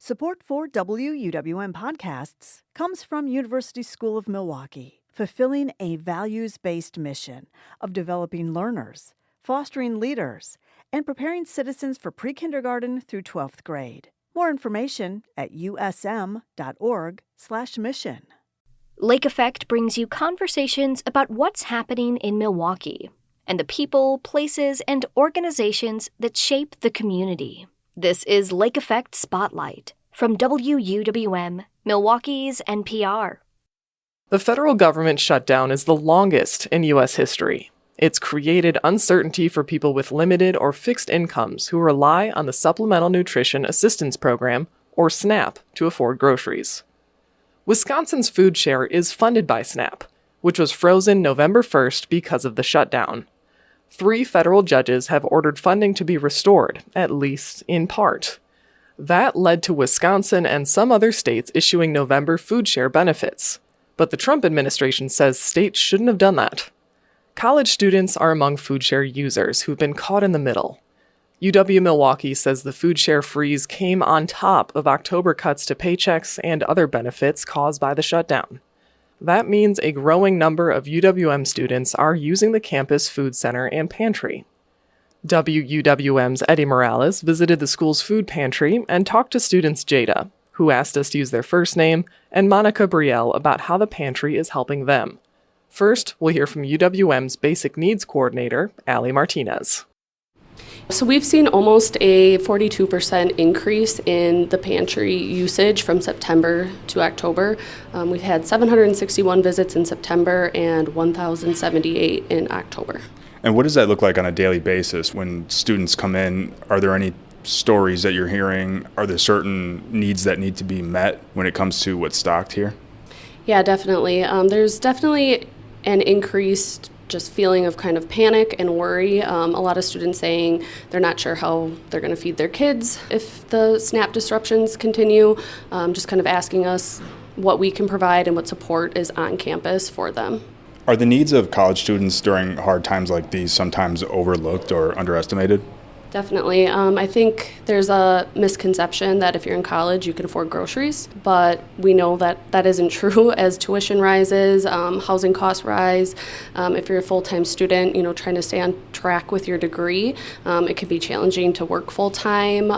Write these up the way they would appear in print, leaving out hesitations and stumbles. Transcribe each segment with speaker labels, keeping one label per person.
Speaker 1: Support for UWM podcasts comes from University School of Milwaukee, fulfilling a values-based mission of developing learners, fostering leaders, and preparing citizens for pre-kindergarten through 12th grade. More information at usm.org/mission.
Speaker 2: Lake Effect brings you conversations about what's happening in Milwaukee and the people, places, and organizations that shape the community. This is Lake Effect Spotlight from UWM, Milwaukee's NPR.
Speaker 3: The federal government shutdown is the longest in U.S. history. It's created uncertainty for people with limited or fixed incomes who rely on the Supplemental Nutrition Assistance Program, or SNAP, to afford groceries. Wisconsin's FoodShare is funded by SNAP, which was frozen November 1st because of the shutdown. 3 federal judges have ordered funding to be restored, at least in part. That led to Wisconsin and some other states issuing November FoodShare benefits. But the Trump administration says states shouldn't have done that. College students are among FoodShare users who've been caught in the middle. UW-Milwaukee says the FoodShare freeze came on top of October cuts to paychecks and other benefits caused by the shutdown. That means a growing number of UWM students are using the campus food center and pantry. UWM's Eddie Morales visited the school's food pantry and talked to students Jada, who asked us to use their first name, and Monica Brielle about how the pantry is helping them. First, we'll hear from UWM's Basic Needs Coordinator, Allie Martinez.
Speaker 4: So we've seen almost a 42% increase in the pantry usage from September to October. We've had 761 visits in September and 1,078 in October.
Speaker 5: And what does that look like on a daily basis when students come in? Are there any stories that you're hearing? Are there certain needs that need to be met when it comes to what's stocked here?
Speaker 4: Yeah, definitely. There's definitely an increased just feeling of kind of panic and worry. A lot of students saying they're not sure how they're going to feed their kids if the SNAP disruptions continue, just kind of asking us what we can provide and what support is on campus for them.
Speaker 5: Are the needs of college students during hard times like these sometimes overlooked or underestimated?
Speaker 4: Definitely. I think there's a misconception that if you're in college, you can afford groceries, but we know that that isn't true as tuition rises, housing costs rise. If you're a full-time student, trying to stay on track with your degree, it can be challenging to work full-time.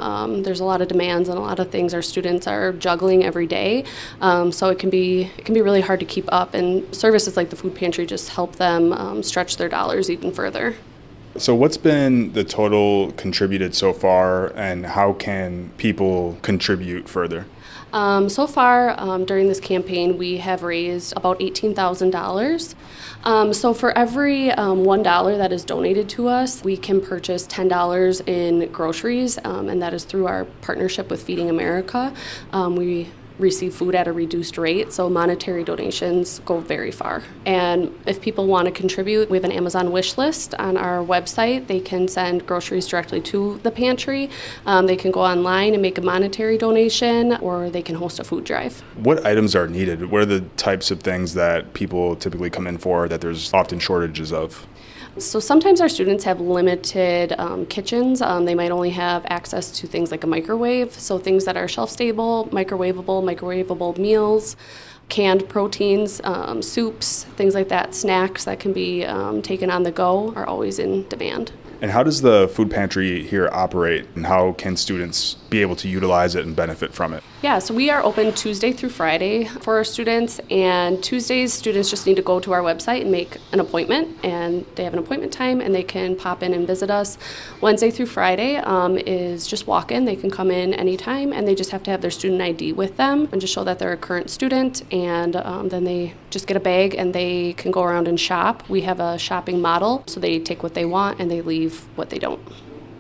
Speaker 4: There's a lot of demands and a lot of things our students are juggling every day, so it can be really hard to keep up, and services like the food pantry just help them stretch their dollars even further.
Speaker 5: So what's been the total contributed so far, and how can people contribute further?
Speaker 4: So far, during this campaign, we have raised about $18,000. So for every $1 that is donated to us, we can purchase $10 in groceries, and that is through our partnership with Feeding America. We receive food at a reduced rate, so monetary donations go very far. And if people want to contribute, we have an Amazon wish list on our website. They can send groceries directly to the pantry. They can go online and make a monetary donation, or they can host a food drive.
Speaker 5: What items are needed? What are the types of things that people typically come in for that there's often shortages of?
Speaker 4: So sometimes our students have limited kitchens. They might only have access to things like a microwave, so things that are shelf-stable, microwavable meals, canned proteins, soups, things like that, snacks that can be taken on the go are always in demand.
Speaker 5: And how does the food pantry here operate, and how can students be able to utilize it and benefit from it?
Speaker 4: Yeah, so we are open Tuesday through Friday for our students, and Tuesdays students just need to go to our website and make an appointment, and they have an appointment time and they can pop in and visit us. Wednesday through Friday is just walk-in. They can come in anytime, and they just have to have their student ID with them and just show that they're a current student, and then they just get a bag and they can go around and shop. We have a shopping model, so they take what they want and they leave what they don't.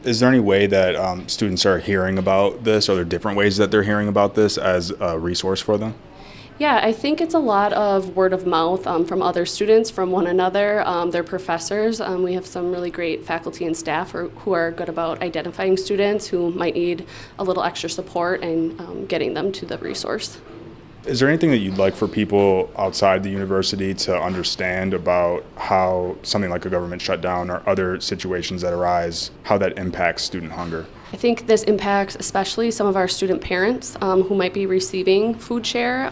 Speaker 5: Is there any way that students are hearing about this? Are there different ways that they're hearing about this as a resource for them?
Speaker 4: Yeah, I think it's a lot of word of mouth from other students, from one another, their professors. We have some really great faculty and staff who are good about identifying students who might need a little extra support and getting them to the resource.
Speaker 5: Is there anything that you'd like for people outside the university to understand about how something like a government shutdown or other situations that arise, how that impacts student hunger?
Speaker 4: I think this impacts especially some of our student parents who might be receiving FoodShare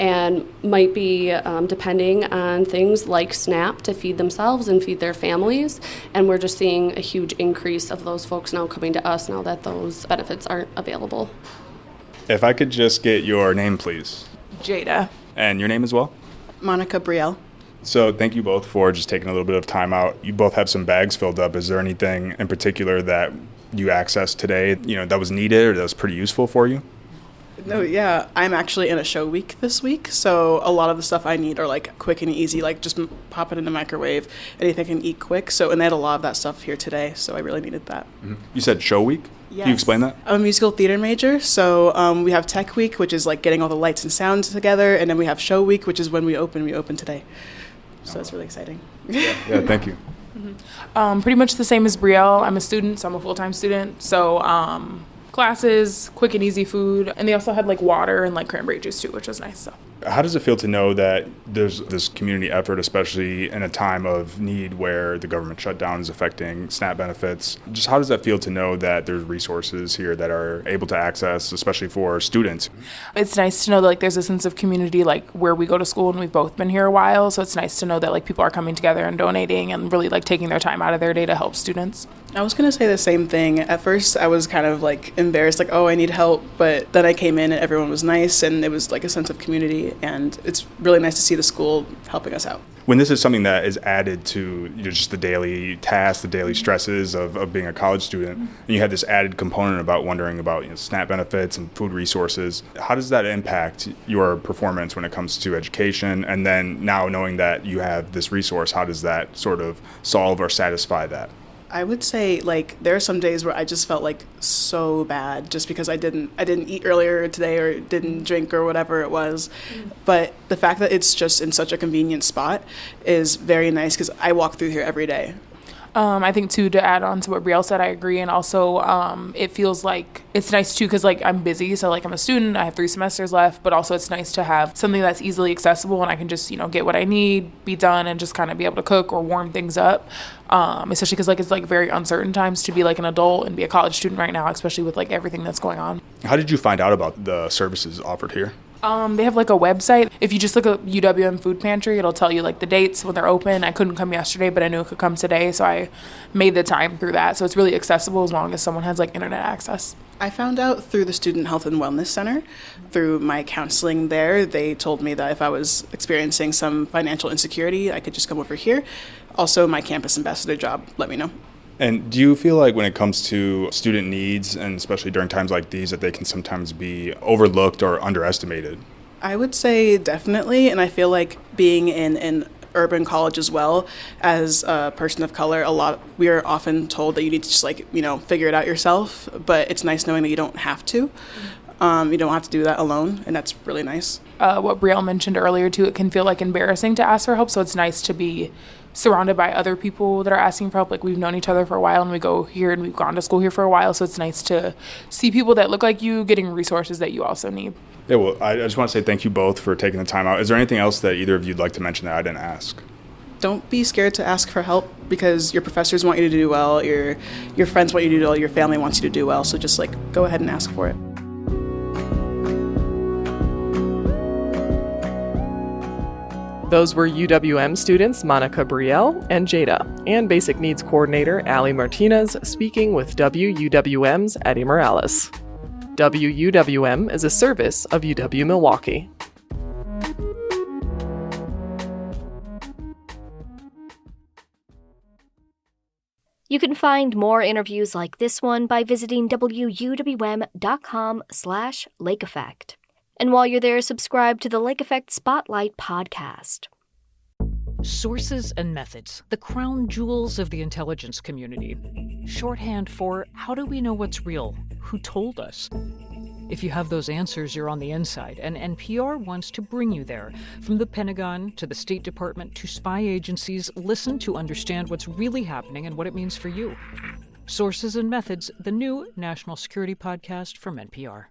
Speaker 4: and might be depending on things like SNAP to feed themselves and feed their families. And we're just seeing a huge increase of those folks now coming to us now that those benefits aren't available.
Speaker 5: If I could just get your name, please.
Speaker 6: Jada.
Speaker 5: And your name as well?
Speaker 7: Monica Brielle.
Speaker 5: So thank you both for just taking a little bit of time out. You both have some bags filled up. Is there anything in particular that you accessed today, that was needed or that was pretty useful for you?
Speaker 7: No, yeah, I'm actually in a show week this week, so a lot of the stuff I need are like quick and easy, like just pop it in the microwave, anything I can eat quick. So, and they had a lot of that stuff here today, so I really needed that.
Speaker 5: Mm-hmm. You said show week?
Speaker 7: Yes.
Speaker 5: Can you explain that?
Speaker 7: I'm a musical theater major, so we have tech week, which is like getting all the lights and sounds together, and then we have show week, which is when we open today. So it's really exciting.
Speaker 5: Yeah, thank you.
Speaker 6: Pretty much the same as Brielle. I'm a student, so I'm a full-time student. So classes, quick and easy food, and they also had like water and like cranberry juice too, which was nice. So.
Speaker 5: How does it feel to know that there's this community effort, especially in a time of need where the government shutdown is affecting SNAP benefits? Just how does that feel to know that there's resources here that are able to access, especially for students?
Speaker 6: It's nice to know that like there's a sense of community like where we go to school, and we've both been here a while, so it's nice to know that like people are coming together and donating and really like taking their time out of their day to help students.
Speaker 7: I was going to say the same thing. At first, I was kind of like embarrassed, like, oh, I need help. But then I came in and everyone was nice, and it was like a sense of community. And it's really nice to see the school helping us out.
Speaker 5: When this is something that is added to just the daily tasks, the daily stresses of being a college student, and you have this added component about wondering about SNAP benefits and food resources, how does that impact your performance when it comes to education? And then now knowing that you have this resource, how does that sort of solve or satisfy that?
Speaker 7: I would say like there are some days where I just felt like so bad just because I didn't eat earlier today or didn't drink or whatever it was. But the fact that it's just in such a convenient spot is very nice because I walk through here every day.
Speaker 6: I think, too, to add on to what Brielle said, I agree. And also, it feels like it's nice, too, because, like, I'm busy. So, like, I'm a student. I have 3 semesters left. But also, it's nice to have something that's easily accessible and I can just, get what I need, be done, and just kind of be able to cook or warm things up. Especially because, like, it's, like, very uncertain times to be, like, an adult and be a college student right now, especially with, like, everything that's going on.
Speaker 5: How did you find out about the services offered here?
Speaker 6: They have like a website. If you just look at UWM Food Pantry, it'll tell you like the dates when they're open. I couldn't come yesterday, but I knew it could come today, so I made the time through that. So it's really accessible as long as someone has like internet access.
Speaker 7: I found out through the Student Health and Wellness Center. Through my counseling there, they told me that if I was experiencing some financial insecurity, I could just come over here. Also, my campus ambassador job let me know.
Speaker 5: And do you feel like when it comes to student needs, and especially during times like these, that they can sometimes be overlooked or underestimated?
Speaker 7: I would say definitely, and I feel like being in an urban college as well, as a person of color, we are often told that you need to just figure it out yourself, but it's nice knowing that you don't have to. You don't have to do that alone, and that's really nice.
Speaker 6: What Brielle mentioned earlier, too, it can feel like embarrassing to ask for help, so it's nice to be surrounded by other people that are asking for help. Like, we've known each other for a while, and we go here, and we've gone to school here for a while, so it's nice to see people that look like you getting resources that you also need.
Speaker 5: Yeah, well, I just want to say thank you both for taking the time out. Is there anything else that either of you'd like to mention that I didn't ask?
Speaker 7: Don't be scared to ask for help because your professors want you to do well, your friends want you to do well, your family wants you to do well, so just go ahead and ask for it.
Speaker 3: Those were UWM students Monica Brielle and Jada, and Basic Needs Coordinator Allie Martinez speaking with WUWM's Eddie Morales. WUWM is a service of UW-Milwaukee.
Speaker 2: You can find more interviews like this one by visiting wuwm.com/Lake Effect. And while you're there, subscribe to the Lake Effect Spotlight podcast.
Speaker 8: Sources and methods, the crown jewels of the intelligence community. Shorthand for how do we know what's real? Who told us? If you have those answers, you're on the inside, and NPR wants to bring you there. From the Pentagon to the State Department to spy agencies, listen to understand what's really happening and what it means for you. Sources and Methods, the new national security podcast from NPR.